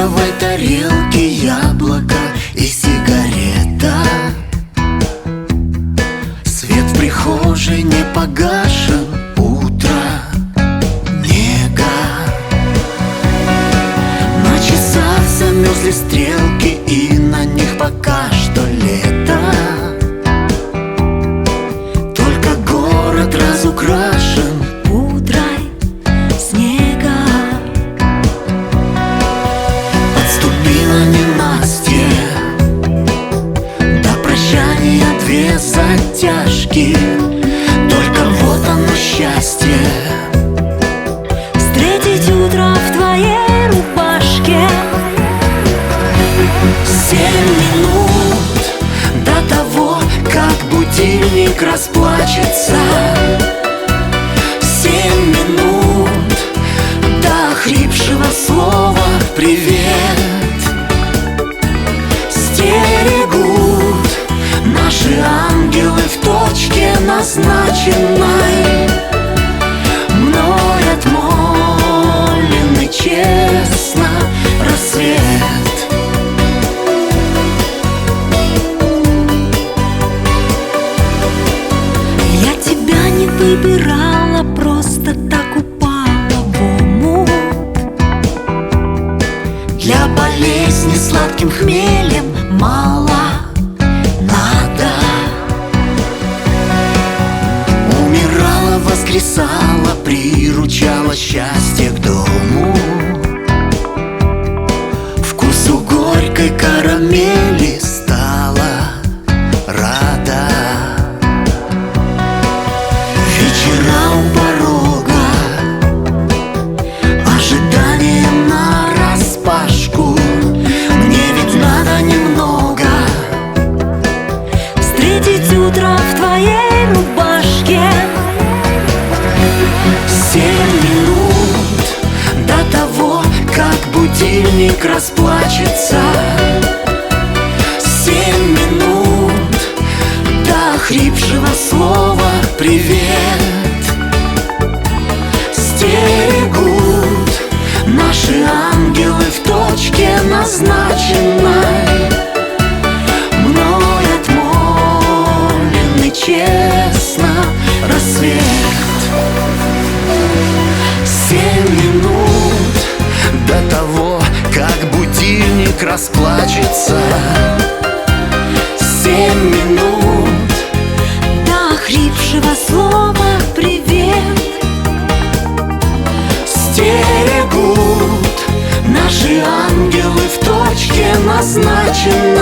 фарфоровой тарелке яблоко и сигарета. Свет в прихожей не погашен, утро, нега. На часах замерзли стрелки, и на них пока что лето. Только город разукрашен пудрой снега. Подступила ненастье, до прощания две затяжки. Только вот оно счастье, встретить утро в твоей рубашке. 7 минут до того, как будильник расплачется. 7 минут до охрипшего слова «привет». Стерегут наши ангелы в точке назначенной, мной отмоленный честно рассвет. Я тебя не выбирала, просто так упала в омут. Для болезни сладким хмелем мало надо. Умирала, воскресала, приручала счастье к дому. Вкусу горькой карамели стала рада. Вечера у порога, ожидание нараспашку. Мне ведь надо немного Встретить утро в твоей рубашке. 7 минут до того, как будильник расплачется. 7 минут до охрипшего слова «привет». Стерегут наши ангелы в точке назначенной, мной отмоленный честно рассвет. 7 минут до того, как будильник расплачется. 7 минут До охрипшего слова «привет». стерегут наши ангелы в точке назначенной,